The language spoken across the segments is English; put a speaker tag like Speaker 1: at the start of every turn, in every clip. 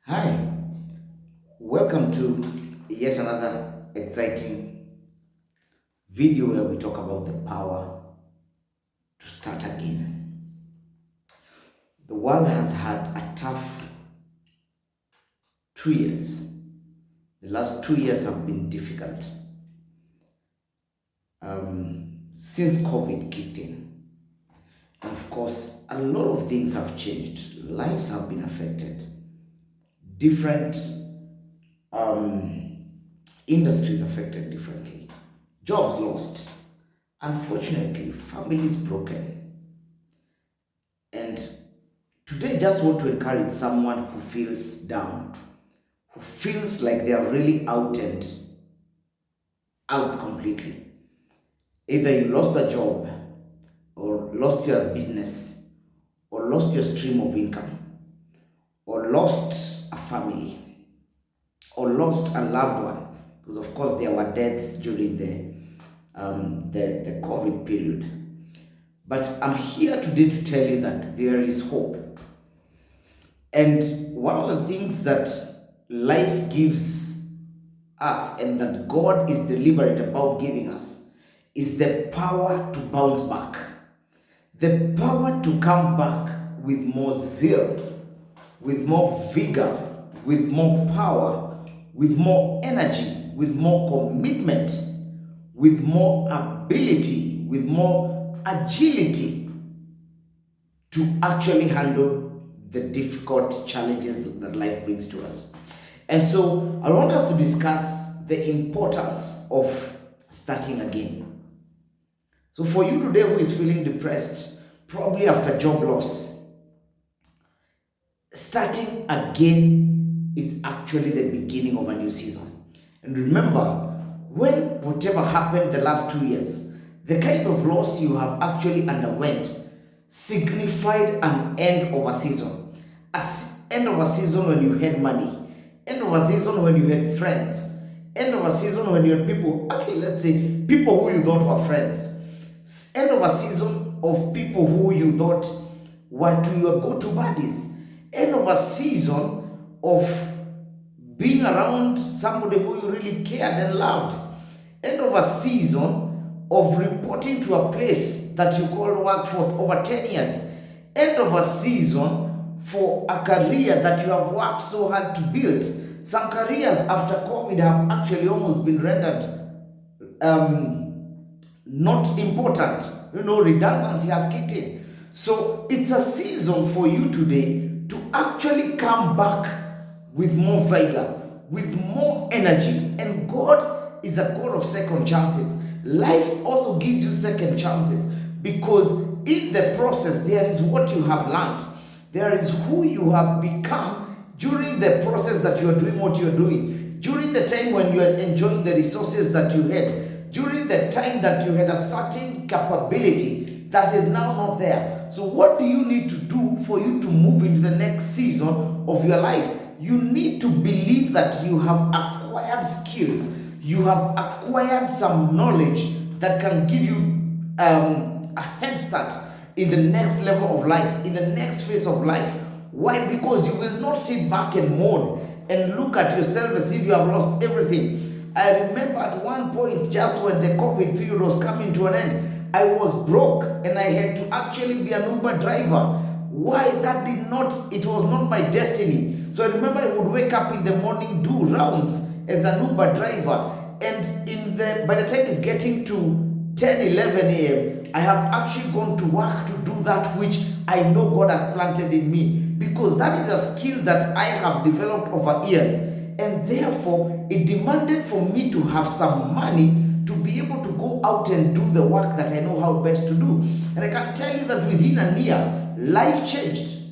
Speaker 1: Hi, welcome to yet another exciting video where we talk about the power to start again. The world has had a tough 2 years. The last 2 years have been difficult since COVID kicked in. And of course, a lot of things have changed. Lives have been affected. Different um, industries affected differently, jobs lost, unfortunately, families broken. And today, just want to encourage someone who feels down, who feels like they are really out and out completely. Either you lost a job, or lost your business, or lost your stream of income, or lost a family, or lost a loved one, because of course there were deaths during the COVID period. But I'm here today to tell you that there is hope. And one of the things that life gives us and that God is deliberate about giving us is the power to bounce back, the power to come back with more zeal, with more vigor, with more power, with more energy, with more commitment, with more ability, with more agility to actually handle the difficult challenges that life brings to us. And so I want us to discuss the importance of starting again. So for you today who is feeling depressed, probably after job loss, starting again is actually the beginning of a new season. And remember, when whatever happened the last 2 years, the kind of loss you have actually underwent signified an end of a season. End of a season when you had money, end of a season when you had friends, end of a season when you had people, okay, let's say people who you thought were friends, end of a season of people who you thought were to your go-to buddies, end of a season of being around somebody who you really cared and loved, end of a season of reporting to a place that you called work for over 10 years, end of a season for a career that you have worked so hard to build. Some careers after COVID have actually almost been rendered not important. Redundancy has kicked in. So it's a season for you today to actually come back with more vigor, with more energy. And God is a God of second chances. Life also gives you second chances because in the process, there is what you have learned. There is who you have become during the process that you are doing what you are doing. During the time when you are enjoying the resources that you had. During the time that you had a certain capability that is now not there. So what do you need to do for you to move into the next season of your life? You need to believe that you have acquired skills. You have acquired some knowledge that can give you a head start in the next level of life, in the next phase of life. Why? Because you will not sit back and mourn and look at yourself as if you have lost everything. I remember at one point, just when the COVID period was coming to an end, I was broke and I had to actually be an Uber driver. Why? It was not my destiny. So I remember I would wake up in the morning, do rounds as an Uber driver, and by the time it's getting to 10, 11 a.m., I have actually gone to work to do that which I know God has planted in me, because that is a skill that I have developed over years. And therefore, it demanded for me to have some money to be able to go out and do the work that I know how best to do. And I can tell you that within a year, life changed.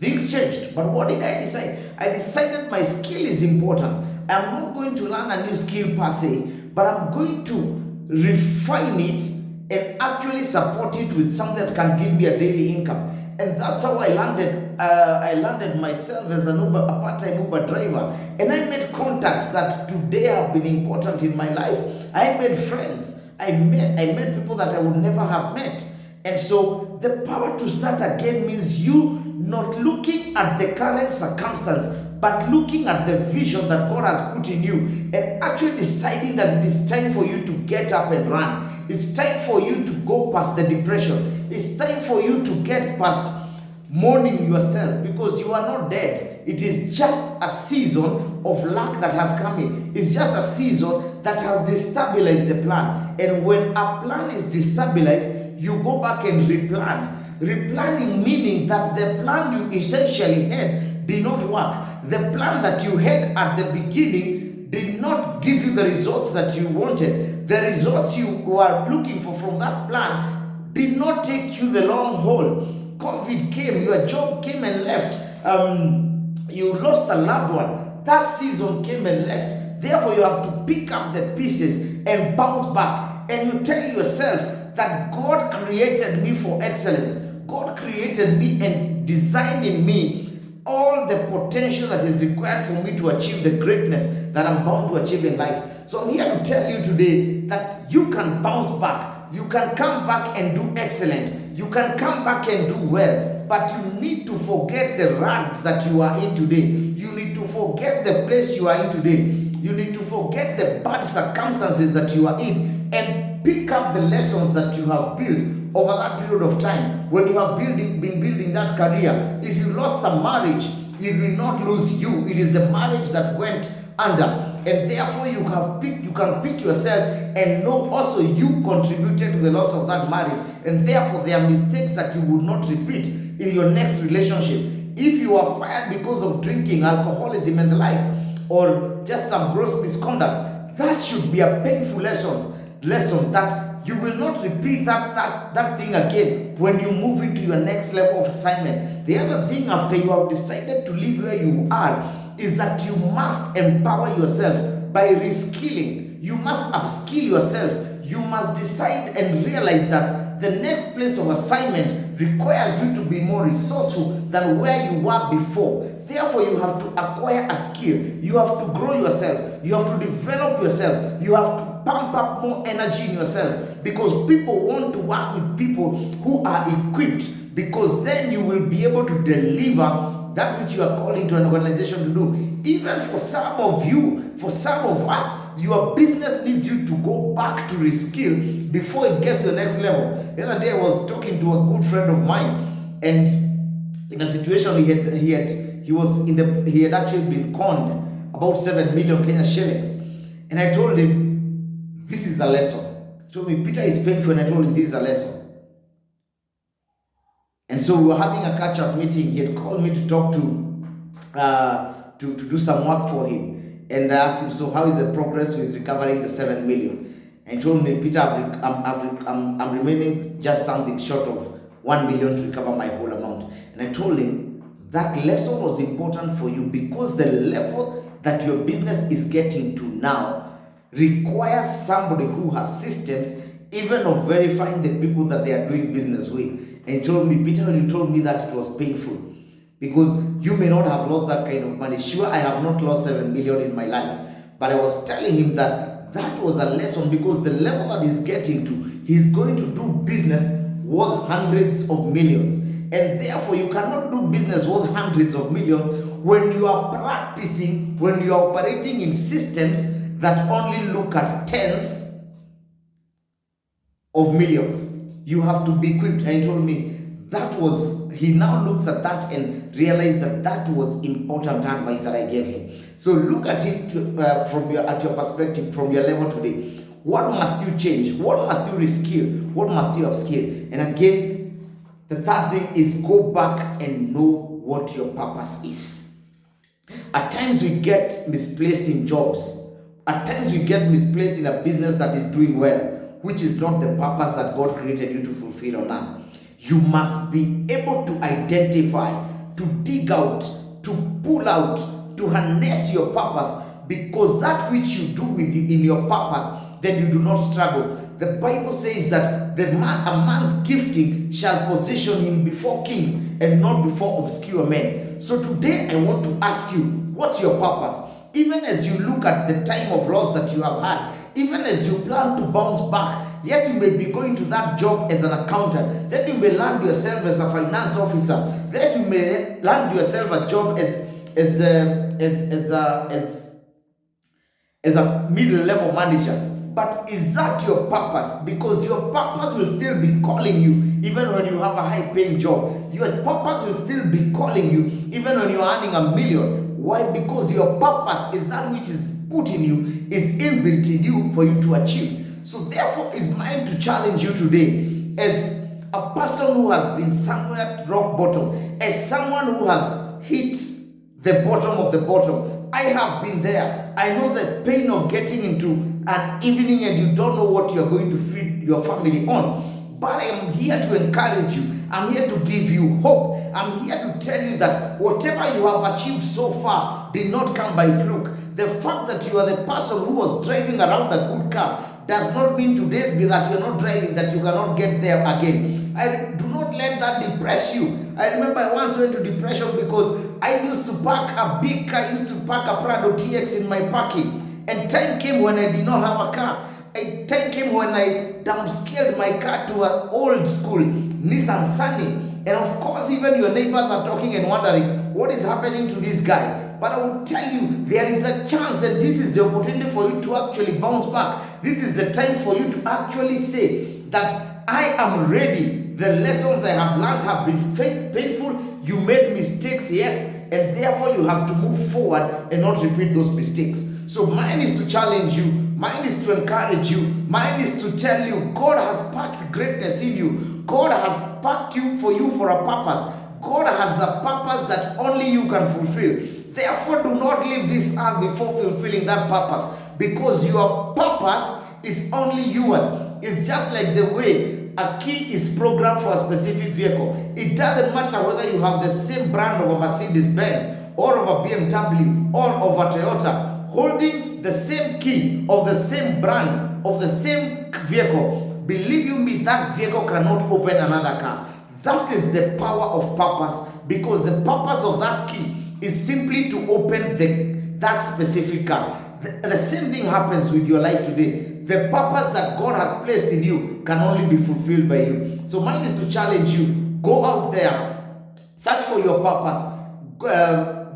Speaker 1: Things changed. But what did I decide? I decided my skill is important. I'm not going to learn a new skill per se, but I'm going to refine it and actually support it with something that can give me a daily income. And that's how I landed myself as a part-time Uber driver. And I made contacts that today have been important in my life. I made friends. I met people that I would never have met. And so the power to start again means you not looking at the current circumstance, but looking at the vision that God has put in you and actually deciding that it is time for you to get up and run. It's time for you to go past the depression. It's time for you to get past mourning yourself, because you are not dead. It is just a season of lack that has come in. It's just a season that has destabilized the plan. And when a plan is destabilized, you go back and replan. Replanning meaning that the plan you essentially had did not work. The plan that you had at the beginning did not give you the results that you wanted. The results you were looking for from that plan did not take you the long haul. COVID came, your job came and left, you lost a loved one, that season came and left. Therefore, you have to pick up the pieces and bounce back. And you tell yourself that God created me for excellence. God created me and designed in me all the potential that is required for me to achieve the greatness that I'm bound to achieve in life. So I'm here to tell you today that you can bounce back. You can come back and do excellent. You can come back and do well, but you need to forget the rags that you are in today. You need to forget the place you are in today. You need to forget the bad circumstances that you are in and pick up the lessons that you have built over that period of time. When you have been building that career, if you lost a marriage, it will not lose you. It is the marriage that went under. And therefore you can pick yourself and know also you contributed to the loss of that marriage, and therefore there are mistakes that you would not repeat in your next relationship. If you are fired because of drinking, alcoholism and the likes, or just some gross misconduct, that should be a painful lesson that you will not repeat that thing again when you move into your next level of assignment. The other thing, after you have decided to live where you are, is that you must empower yourself by reskilling. You must upskill yourself. You must decide and realize that the next place of assignment requires you to be more resourceful than where you were before. Therefore, you have to acquire a skill. You have to grow yourself. You have to develop yourself. You have to pump up more energy in yourself, because people want to work with people who are equipped, because then you will be able to deliver that which you are calling to an organization to do. Even for some of you, for some of us, your business needs you to go back to reskill before it gets to the next level. The other day I was talking to a good friend of mine, and in a situation he had actually been conned about 7 million Kenya shillings. And I told him, this is a lesson. He told me, Peter, is painful, and I told him, this is a lesson. And so we were having a catch-up meeting. He had called me to talk to do some work for him. And I asked him, so how is the progress with recovering the 7 million? And he told me, Peter, I'm remaining just something short of 1 million to recover my whole amount. And I told him, that lesson was important for you because the level that your business is getting to now requires somebody who has systems, even of verifying the people that they are doing business with. And he told me, Peter, when you told me that, it was painful, because you may not have lost that kind of money. Sure, I have not lost 7 million in my life, but I was telling him that was a lesson, because the level that he's getting to, he's going to do business worth hundreds of millions. And therefore, you cannot do business worth hundreds of millions when you are practicing, when you are operating in systems that only look at tens of millions. You have to be equipped. And he told me he now looks at that and realized that was important advice that I gave him. So look at it from your perspective, from your level today. What must you change? What must you reskill? What must you upskill? And again, the third thing is go back and know what your purpose is. At times we get misplaced in jobs. At times we get misplaced in a business that is doing well, which is not the purpose that God created you to fulfill on earth. You must be able to identify, to dig out, to pull out, to harness your purpose, because that which you do in your purpose, then you do not struggle. The Bible says that a man's gifting shall position him before kings and not before obscure men. So today I want to ask you, what's your purpose? Even as you look at the time of loss that you have had, even as you plan to bounce back, yet you may be going to that job as an accountant, then you may land yourself as a finance officer, then you may land yourself a job as as a middle level manager. But is that your purpose? Because your purpose will still be calling you even when you have a high paying job. Your purpose will still be calling you even when you're earning $1 million. Why? Because your purpose is that which is put in you, is inbuilt in you for you to achieve. So therefore, it's mine to challenge you today as a person who has been somewhere at rock bottom, as someone who has hit the bottom of the bottom. I have been there. I know the pain of getting into an evening and you don't know what you're going to feed your family on. But I am here to encourage you. I'm here to give you hope. I'm here to tell you that whatever you have achieved so far did not come by fluke. The fact that you are the person who was driving around a good car does not mean today that you're not driving, that you cannot get there again. Do not let that depress you. I remember I once went to depression because I used to park a big car, I used to park a Prado TX in my parking. And time came when I did not have a car. Time came when I downscaled my car to an old school Nissan Sunny. And of course, even your neighbors are talking and wondering, what is happening to this guy? But I will tell you, there is a chance, and this is the opportunity for you to actually bounce back. This is the time for you to actually say that I am ready. The lessons I have learned have been painful. You made mistakes, yes, and therefore you have to move forward and not repeat those mistakes. So mine is to challenge you. Mine is to encourage you. Mine is to tell you God has packed greatness in you. God has packed you for a purpose. God has a purpose that only you can fulfill. Therefore, do not leave this earth before fulfilling that purpose, because your purpose is only yours. It's just like the way a key is programmed for a specific vehicle. It doesn't matter whether you have the same brand of a Mercedes-Benz or of a BMW or of a Toyota, holding the same key of the same brand of the same vehicle. Believe you me, that vehicle cannot open another car. That is the power of purpose, because the purpose of that key is simply to open that specific car. The same thing happens with your life today. The purpose that God has placed in you can only be fulfilled by you. So mine is to challenge you. Go out there, search for your purpose,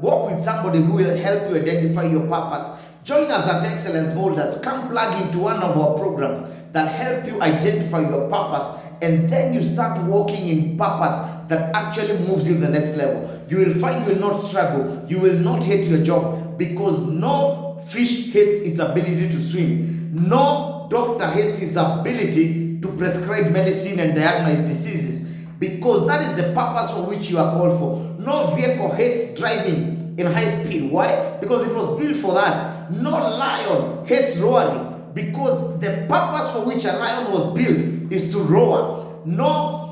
Speaker 1: work with somebody who will help you identify your purpose. Join us at Excellence Molders. Come plug into one of our programs that help you identify your purpose, and then you start walking in purpose that actually moves you to the next level. You will find you will not struggle. You will not hate your job, because no fish hates its ability to swim. No doctor hates his ability to prescribe medicine and diagnose diseases, because that is the purpose for which you are called for. No vehicle hates driving in high speed. Why? Because it was built for that. No lion hates roaring, because the purpose for which a lion was built is to roar. No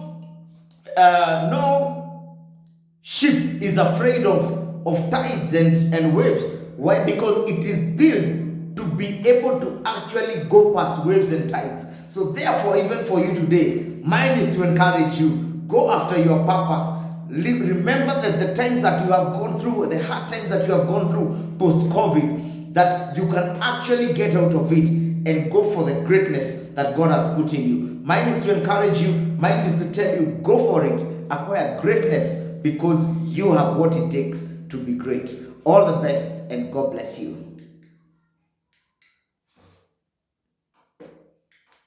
Speaker 1: ship is afraid of tides and waves. Why? Because it is built to be able to actually go past waves and tides. So therefore, even for you today, mine is to encourage you. Go after your purpose. Remember that the times that you have gone through, the hard times that you have gone through post-COVID, that you can actually get out of it and go for the greatness that God has put in you. Mine is to encourage you. Mine is to tell you, go for it. Acquire greatness, because you have what it takes to be great. All the best, and God bless you.